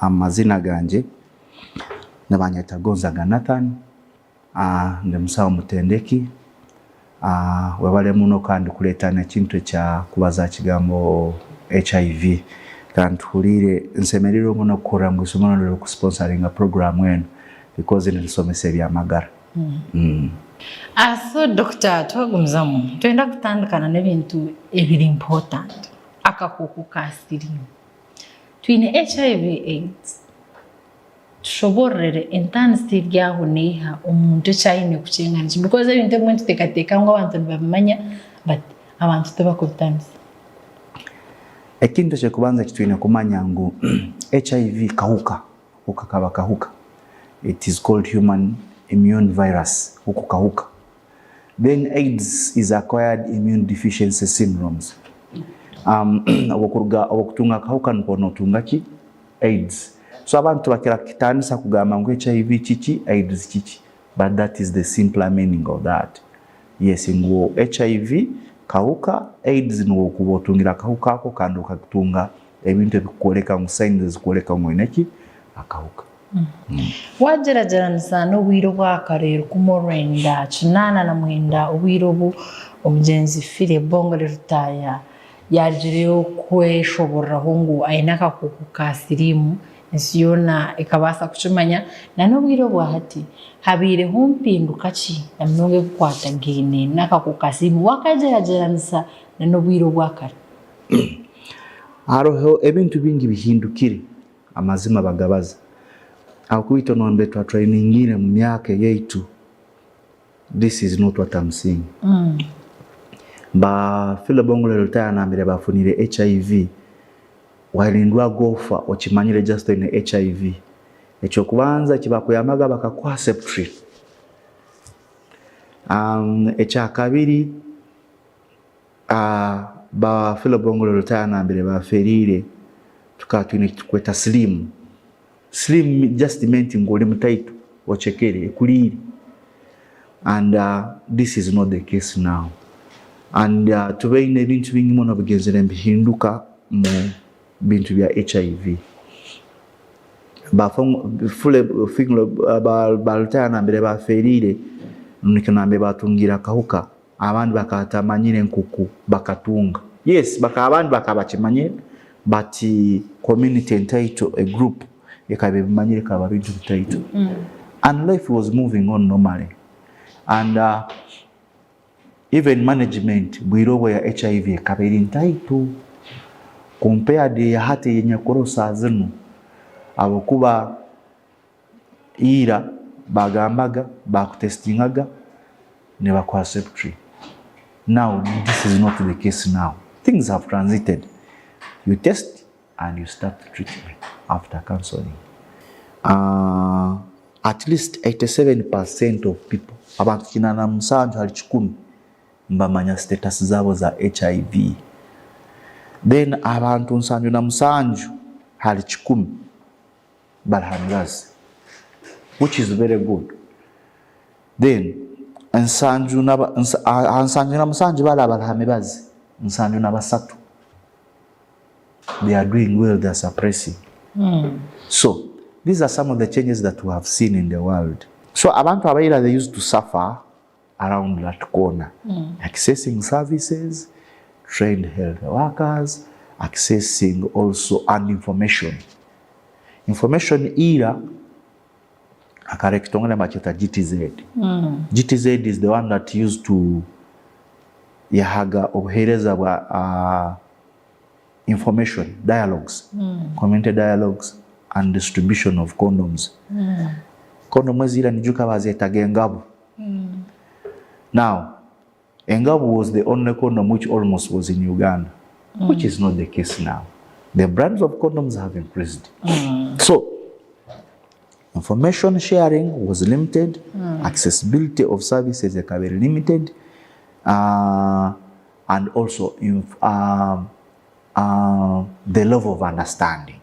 amazina ganje nabanyeta Gonzaga Nathan ndi musawo mutendeki webale muno kandi kuletana kintu kya kubaza kigambo HIV kandi tulire nsemerero muno kukora mu isomo ku sponsoring a program wenu because in lisomese bya magara. So Dr. Twagumzamu twenda kutandikana n'ebintu ebiri important akakuku ka sirimu twine HIV AIDS tushoborere intensity ryaho neha umuntu cyane kucenganije because ebintu bimwe tutekateka ngo abantu babimanya but abantu tabakubitams. Ekintu kye kubanza kitwine kumanya ngo HIV kahuka ukakaba kahuka. It is called human immune virus ukukahuka. Then AIDS is acquired immune deficiency syndromes. Okutunga kahuka npono tungaki AIDS. So abantu bakira kitanisa kugamba ngo HIV chichi AIDS chichi, but that is the simpler meaning of that. Yes, ngo HIV kahuka, AIDS no kubotungira kahuka ako kandi ukatunga ebintu bikoleka mu signs zikoleka mu ineki akahuka. Wajerageranisa n'obwiro bw'akarere kumurenda kinana na mwenda obwiro bu omugenzi fire bongole rutaya yajireyo kweshoborraho ngo ainaka kukuka sirimu nsiyona ikabasa kuchumanya na n'obwiro bwa hati habire humpinduka ki namnonge kukwata gene nakakuka sirimu wakajerageranisa na n'obwiro bw'akare. Haroho ebintu bingi bihindukire amazima bagabaza. Akuito nombe twa training ngine mu myaka yetu. This is not what I'm saying. Ba fila bongole lutaya na mbere bafunire HIV walindwa gofa okimanyire just in HIV. Ekyo kubanza kibakuyamaga bakakwa septri. Echa kabiri ba fila bongole lutaya na mbere baferire tukatwine kweta slim. Slim just meant ngoli mutaitu ochekere ekuliri. And this is not the case now. And tubeine bintu bingi mono bigenzere mbihinduka mu bintu bya HIV. Fule finglo balutana mbere baferire nikanambe batungira kahuka abandi bakatamanyire nkuku bakatunga. Yes, abandi bakabakimanyire but community entitled a group yakabimanyire kaba bintu bitaitu. And life was moving on normally. And even management bwirobo ya HIV kabiri ntaitu compared ya hati yenye korosa zinu abokuba ira bagambaga bakutestingaga ne bakwa septri. Now this is not the case now. Things have transited. You test and you start the treatment after counseling. At least 87% of people abantu kinana musanju hali 10 mbamanya status zabo za HIV. Then abantu nsanju na musanju hali 10 balhamirazi, which is very good. Then nsanju na musanju bala balhamirazi nsanju na basatu, they are doing well, they are suppressing. So these are some of the changes that we have seen in the world. So abantu abaira, they used to suffer around that corner, accessing services, trained health workers, accessing also and information. Information ira akarekitongana macheta GTZ. GTZ is the one that used to yahaga obuhereza bwa information dialogues, community dialogues and distribution of condoms. Condom zira nijuka bazetaga engabu. Now engabu was the only condom which almost was in Uganda, which is not the case now. The brands of condoms have increased. So information sharing was limited, accessibility of services is very limited, and also the level of understanding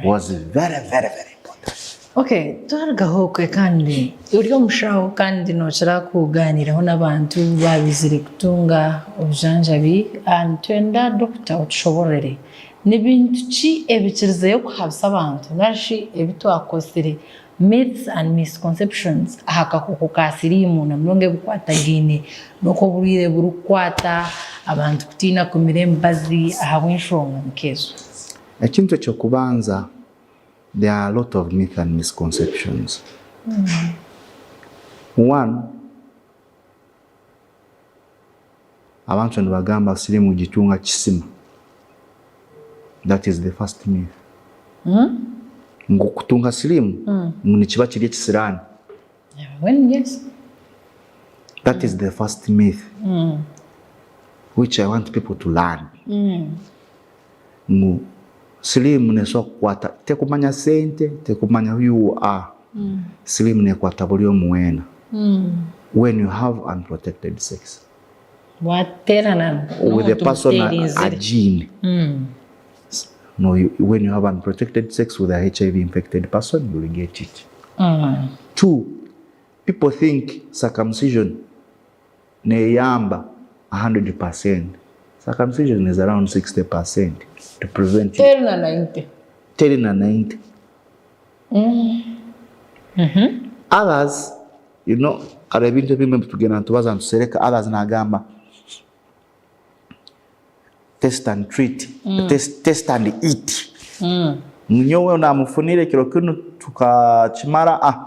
was very, very, very important. Okay, tuharagaho kwe kandi uri Omushaho kandi nochara kuganiraho n'abantu babizire kutunga obujanjabi and twenda Dr. Otushoborere n'ebintu ki ebikirizeyo kuhabisa abantu narishi ebitwakozire myths and misconceptions aha kakooko ka siriimu na munonga ebikwatagaine n'oku obwire burikukwata abantu kutiina kumira emibazi ahabw'enshonga nk'ezo. Ekintu ekyokubanza, there are a lot of myths and misconceptions. One, abantu nibagamba siriimu gitunga kisima. That is the first myth. Kutunga siriimu nikiba kiri ekisiraani. Yes. That is the first myth which I want people to learn. Siriimu nesobola kukwata tekumanya sente, tekumanya who you are. Siriimu nekwata buli omu weena. When you have unprotected sex with a person a gene. No, when you have unprotected sex with a HIV infected person, you will get it. 2, people think circumcision neyamba 100%. Circumcision is around 60% to prevent it. 10 na 90. Others, you know, are ebintu ebimwe tugenda ntubaza ntusereka, others nagamba test and treat, test and eat. Nyowe unamufunire kilo kinu tukachimara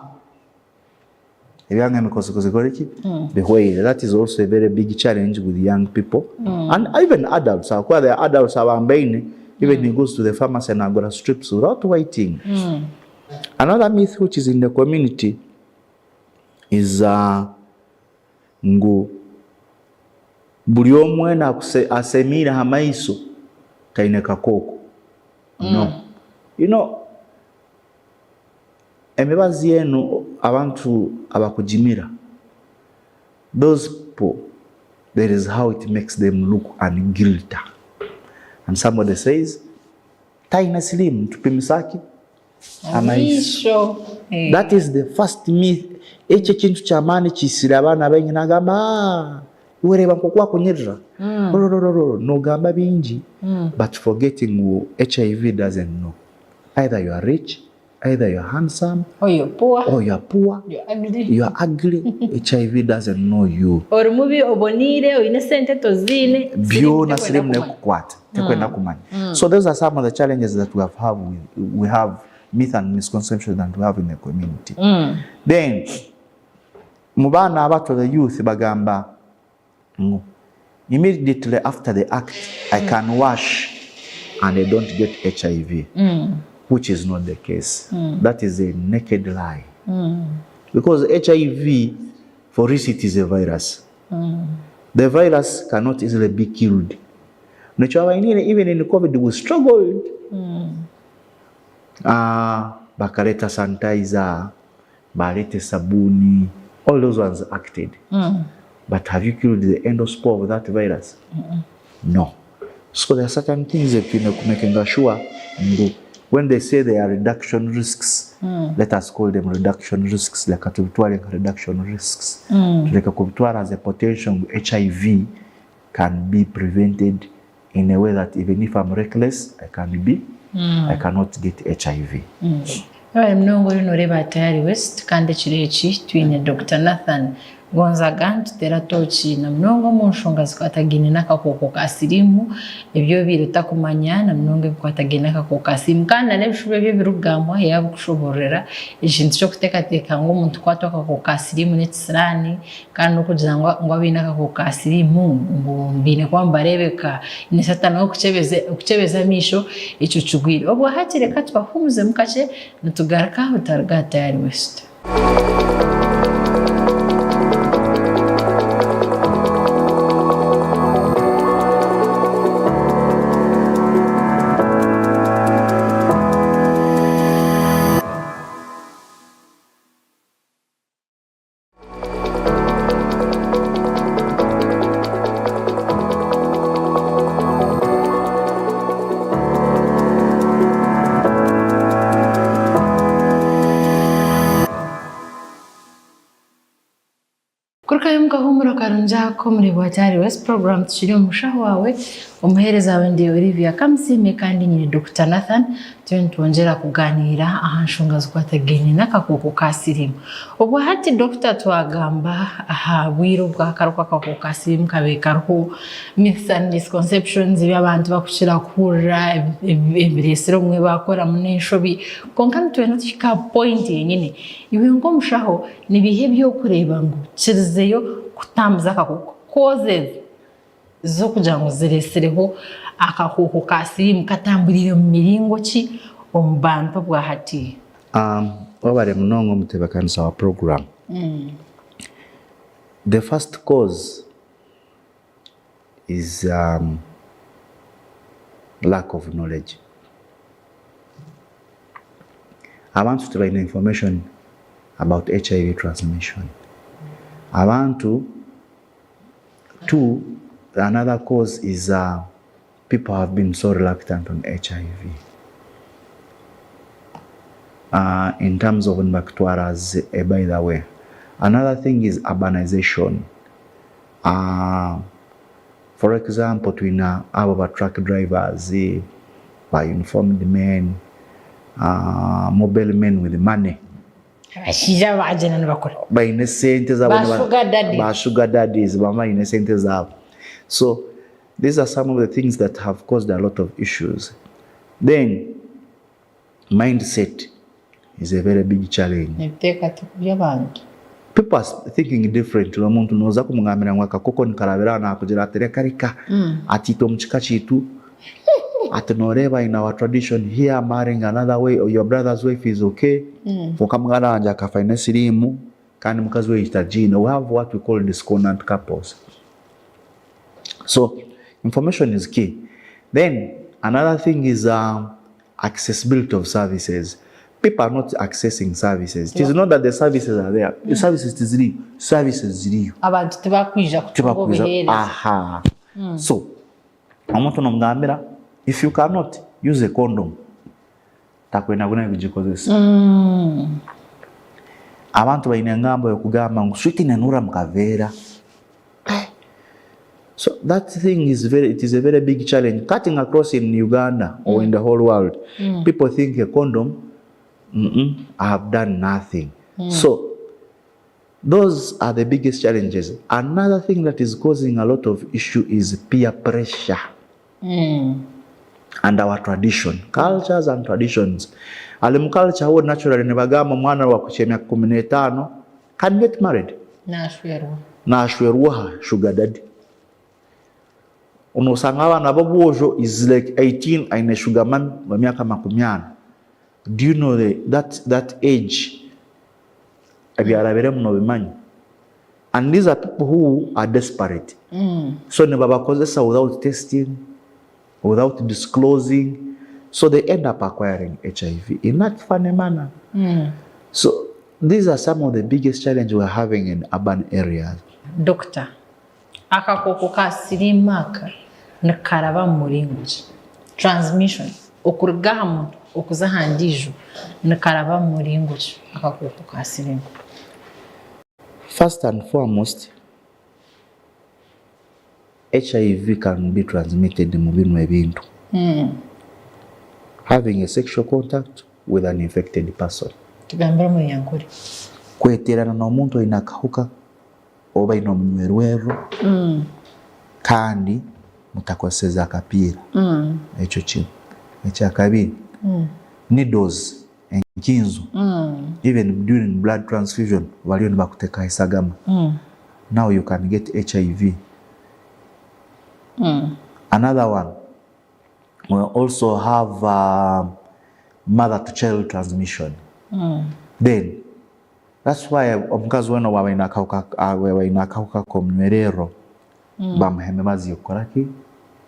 ebyange emikozikozigoreki behwere. That is also a very big challenge with young people and even adults. There are adults abambaine even he goes to the pharmacy and agora strips without waiting. Another myth which is in the community is buli omwena asemira hamaiso taine kakooko. No. You know, emibazi yenu abantu abakujimira, those people, there is how it makes them look and guilty. And somebody says taina slim tupimisaki amaiso. That is the first myth. Eche kintu kyamaani kisira abaana bengi nagamba ureba nkokwa kunyirira. No gamba bingi. But forgetting HIV doesn't know. Either you are rich, either you are handsome, or you're poor, you're ugly. HIV doesn't know you. Or mubi obonire o innocent tozine byona sirimu nekukwata tekwenda kumanya. So those are some of the challenges that we have myth and misconceptions that we have in the community. Then mubana abato, the youth bagamba immediately after the act I can wash and I don't get HIV. Which is not the case. That is a naked lie. Because HIV, for us, it is a virus. The virus cannot easily be killed. Even in COVID, we struggled. Bakaleta sanitizer, balete sabuni, all those ones acted. But have you killed the endospore of that virus? No. So there are certain things that you making sure. When they say they are reduction risks, let us call them reduction risks, like a reduction risks. Like a as a potential HIV can be prevented in a way that even if I'm reckless, I cannot get HIV. Mnongo noreba tayari West kandi chirechi twine Dr. Nathan Gonzaga tutera tochi na mnongo mu nshonga zikwatagine n'akakoko ka sirimu ebyo biruta kumanya na mnongo bikwatagine n'akakoko ka sirimu kandi n'ebishubwe byo birugamwa yabo kushoborera ikintu cyo kutekateka ngo umuntu kwatwa akakoko ka sirimu n'ekisirani kandi no kugira ngo abine akakoko ka sirimu ngo mbine kwamba rebeka ni satana no kuchebeza misho icyo cugwire obwo hakireka twahumuze mukace tugaraka utarga tayari West. karunjako muri bwatari West program tushiri Omushaho wawe umuhereza wawe ndi Olivia Kamusiime kandi nyine Dr. Nathan twongera kuganira ahanshunga zkwatagene nakakoko kasirimu ubwo hati Dr. twagamba aha bwiro bwakaruka kakoko kasirimu kabekaruho myths and misconceptions by'abantu bakushira kura ebiresero mwe bakora muneshobi konka ntwena tushika point yenyine iwe ngo Omushaho nibihe byo kureba ngo kirizeyo kutambuza akakoko causes zo kugira ngo ziresereho akakoko kasirimu katamburire mu miringo ki ombantu bwa hati wabare munongo mutebakanisa wa program. The first cause is lack of knowledge. I want to provide information about HIV transmission. I want to another cause is people have been so reluctant on HIV. In terms of Mbakutwara's, by the way. Another thing is urbanization. For example, between our truck drivers, by uniformed men, mobile men with money. By innocent sugar daddies, so these are some of the things that have caused a lot of issues. Then mindset is a very big challenge. People are thinking different. Umuntu noza kumungamira ngo akakoko nikarabira na kugira aterekarika atito mchika chitu atunoreba in our tradition here marrying another way or your brother's wife is okay fokamwana anja ka finance rimu kandi mukazi we itajina. We have what we call discordant couples. So information is key. Then another thing is accessibility of services. People are not accessing services. It is not that the services are there. The services is real. Services is real. Abantu tibakwija kutubobereza. Aha. So amuntu nomugambira if you cannot use a condom takwenda kuna kujikozesa. Abantu bayine ngambo yokugamba ngo switi nanura mukavera. So that thing is it is a very big challenge cutting across in Uganda or in the whole world. People think a condom I have done nothing. So those are the biggest challenges. Another thing that is causing a lot of issue is peer pressure. And our tradition, cultures and traditions. Culture would naturally nebagamba mwana wa kuchemya 15 can get married. Nashweruha sugar daddy. Unosanga abana bobojo is like 18 aine sugar man wa miaka 10. Do you know that age? And these are people who are desperate. So never causes without testing, without disclosing. So they end up acquiring HIV in that funny manner. So these are some of the biggest challenges we're having in urban areas. Doctor, akakoko kasirimaka nakaraba muringi. Transmission okurgaha muntu okuzahandijo nakaraba muringo akakoko kasirimu. First and foremost, HIV can be transmitted mu bintu ebintu. Having a sexual contact with an infected person. Tugambira mu yankuri. Kweterana n'omuntu inakahuka oba ino mwerwero. Kandi mutakoseza kapira. Echo kintu. Ekyakabiri. Needles enkinzo. Even during blood transfusion waliyo nibakuteka isagama. Now you can get HIV. Another one, we also have mother to child transmission. Then that's why omukazi wena wawe inakauka komwerero bamuheme mazi yokoraki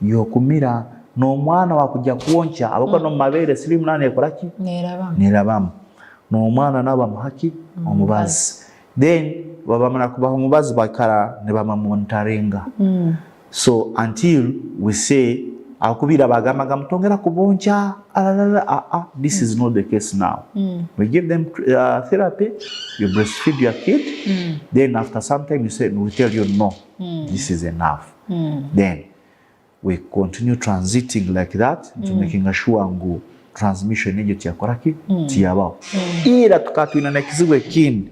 yokumira no mwana wakujja kuoncha abako no mabere silimu nane yokoraki nerabamu no mwana naba muhaki omubazi. Then babamana kubaho omubazi bakara ne bamamontarenga. So until we say akubira bagamaga mutongera kuboncha this is not the case now. We give them therapy, you breastfeed your kid, then after some time we tell you no, this is enough. Then we continue transiting like that to making sure ngu transmission ejo tyakoraki tiyabao ira tukatwina na kizibu ekindi.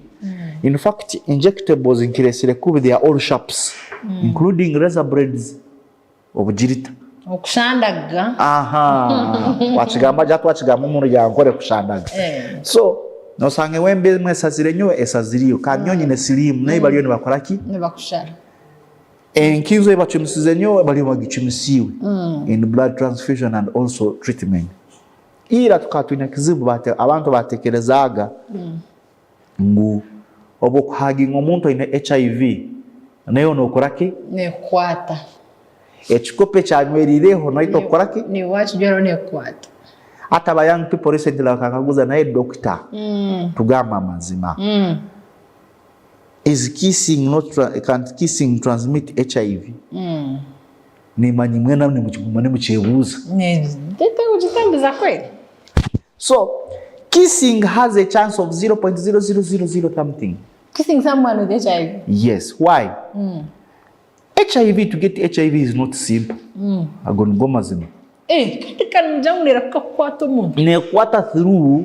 In fact, injectables inkiresire kubi they are all sharps, including razor blades obujirita okushandaga wachigamba jatu wachigamba umuntu yankore kushandaga so no sange wembe mwesazire nyo esaziriyo kanyonyi ne silimu nayi baliyo ne bakoraki ne bakushara enkizo ebachumisize nyo baliyo bagicumisiwe in blood transfusion and also treatment. Ira tukatwina kizibu bate abantu batekerezaga ngu obukuhaginga omuntu ine HIV nayo nokoraki ne kwata ekikope kyanyweririreho naito koraki ni watch jero ne kwata ata ba young people recently bakakaguza naye doctor tugamba mazima is kissing can't kissing transmit HIV ni manyi mwena ni mchigumane mchebuza ne tete ujitambiza kweli. So kissing has a chance of 0.0000 something. Kissing someone with HIV? Yes. Why? HIV, to get HIV is not simple. Agongoma zima. Katika mjangu niraka kwatu mundu. Nekwata through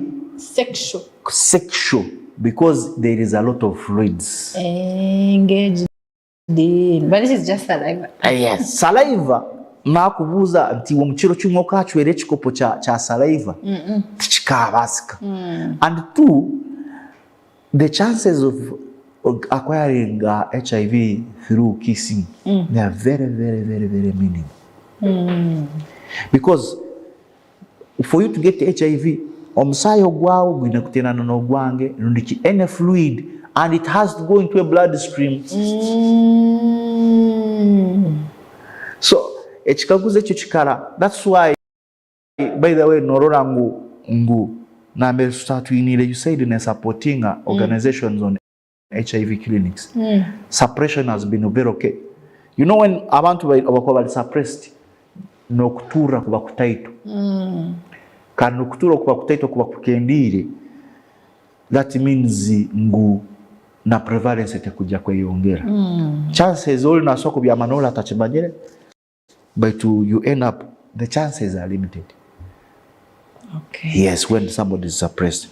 sexual. Because there is a lot of fluids. Engaged. But this is just saliva. Yes. Saliva. Nakubuza nti wo mukiro cy'umwuka hacwere ekikopo cha saliva. Tikabasika. And two, the chances of acquiring HIV through kissing, they are very, very, very, very minimal. Because for you to get HIV, omusayo gwawo gwina kutenana n'ogwange ndiki any fluid and it has to go into a bloodstream. So ekikaguze ekyo kikala. That's why, by the way, norora ngu nambe startwinire, you said in supporting organizations on HIV clinics. Suppression has been very okay. You know when abantu abakoba suppressed nokutura kuba kutaito. Kan nokutura kuba kutaito kuba kukendire. That means ngu na prevalence tekujja kweyongera. Chances all na soko bya manola tachibanyere. But you end up, the chances are limited. Okay. Yes, when somebody is suppressed.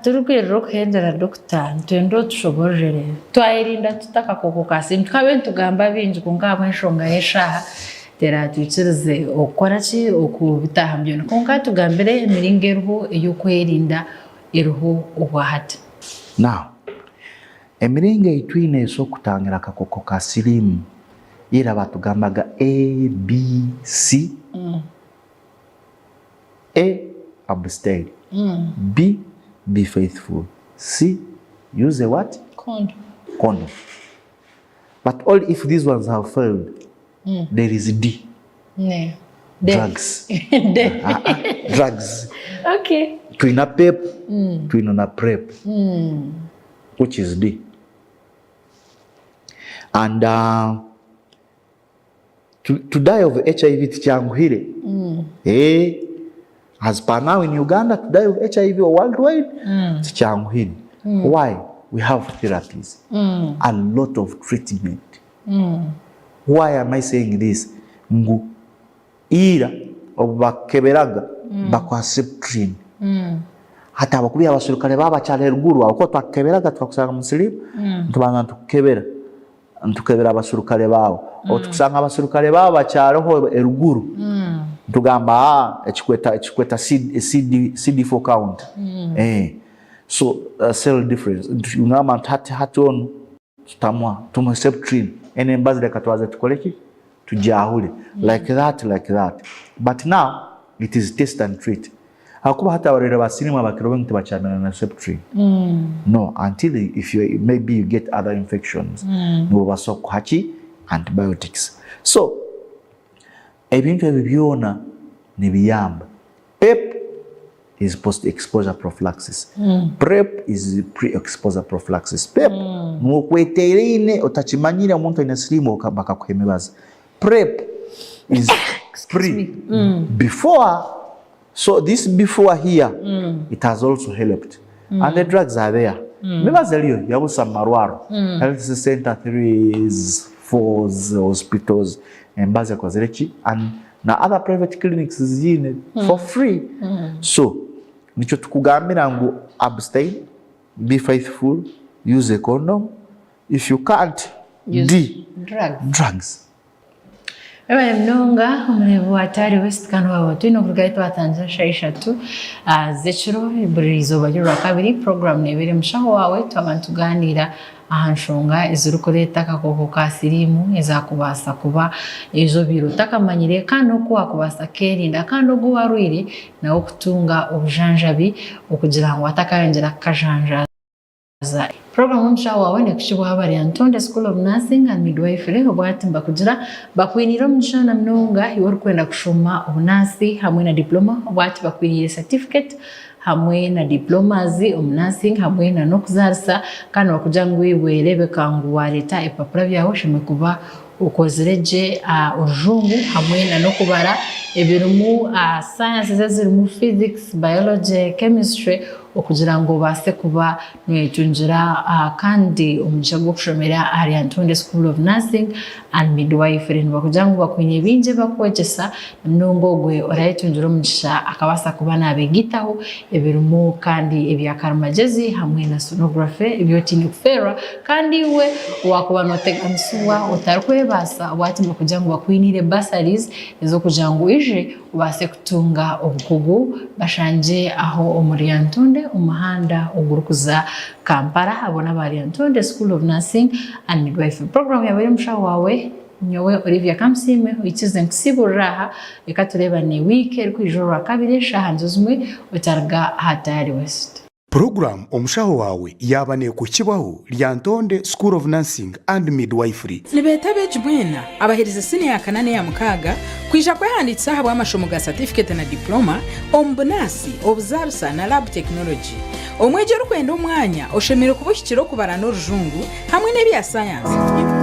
Turukiro kuhendera doctor, ntendo tushoborere. Twairinda tutaka kokokasi. Tukabe tugamba binji kungaba enshonga yeshaha. Tera tuchirize okorachi okubitahambyo. Konka tugambere emiringo eruho eyokwerinda eruho obwahati. Now, emiringo itwine esokutangira kakoko kasirimu. Ira batugambaga A, B, C. A, abstain. B, be faithful. C, use a what? Condom. But all if these ones have failed, there is D. Drugs. Drugs. Okay. Twina PEP, twina na PrEP. Which is D. And to die of HIV tichanguhire. As per now in Uganda, to die of HIV or worldwide, tichanguhire. Why? We have therapies. A lot of treatment. Why am I saying this? Ngu ira obakeberaga bakwaseptrin. Hata bakubya abasirukale baba cyane ruguru uko twakeberaga twakusanga musirimu tubanga tukebera ntukebera abasirukale bawo otukusanga abasirukale baba cyaraho eruguru tugamba ekikweta CD4 count so cell difference ngama hati on tutamwa tumoseptrin ene mbazile katwaze tukoleki tujahule like that but now it is test and treat. Hakuba hata warera basinima bakirobe ntibachamena na septrin. No, until if maybe you get other infections. No basoko hachi antibiotics. So ebintu ebibyona nibiyamba. PEP is post-exposure prophylaxis. PrEP is pre-exposure prophylaxis. PEP mukweterine otachimanyira omuntu ina slimu bakakuhemebaza. PrEP is free before. So this before here, it has also helped. And the drugs are there. Remember Zelio, you have some Marwaro, health center 3s, 4s, hospitals, and Bazia Kwazerechi, and now other private clinics is in for free. So, nicho tukugambira ngu abstain, be faithful, use a condom. If you can't, use drugs. Ewe mnonga umrevu watari West Kanwa watu ino kurugaitu watanza shaishatu zechiro buri izoba ry'urwa kabiri program nebere Omushaho waawe twabantuganira ahanshonga izirukoreta kakoko ka sirimu ezakubasa kuba ezo biro takamanyire kandi okuwa kubasa kerinda kandi oguwarwire nawo kutunga obujanjabi okugira ngo atakarangira kajanja. Program Omushaho waawe nekishibwa habari Antonde School of Nursing and Midwifery obwatimba kugira bakwinira omushana mnonga iwori kwenda kushoma obunasi hamwe na diploma obwati bakwinire certificate hamwe na diplomas omunursing hamwe na nokuzarisa kandi bakugira ngo iwerebe kangu wareta epapura byawo shime kuba ukozireje urujungu hamwe na nokubara ebirumu sciences zirimu physics, biology, chemistry okugira ngo base kuba netunjira kandi omugisha gwo kushomera ari Antonde School of Nursing and Midwifery bakugira ngo bakwinye binje bakwegesa mnongo gwe orayitunjira omugisha akabasa kuba nabegitaho ebirumu kandi ebyakarumagezi hamwe na sonography ebyotini kufera kandi we wakuba notegansuwa otarkwebasa watimba kugira ngo bakwinire bursaries ezo kugira ngo ije ubase kutunga obukugu bashanje aho omuri Antonde umuhanda ugurukuza Kampala abona bari Antonde School of Nursing and Midwifery. Program yabere Omushaho waawe nyowe Olivia Kamusiime uyikize nkusiburaha ekatureba ne week kwijoro wa kabiri shahanzuzwe utarga hatari West. Program Omushaho waawe yabane ku kibaho lya Antonde School of Nursing and Midwifery. Libetabe jibwena abahiriza sini ya kanane ya mukaga kwija kwehanditsa habwa amashomo ga certificate na diploma ombunasi obuzarisa na lab technology. Omwejero kwenda omwanya oshemere kubushyikiro kubara n'orujungu hamwe n'ebya science.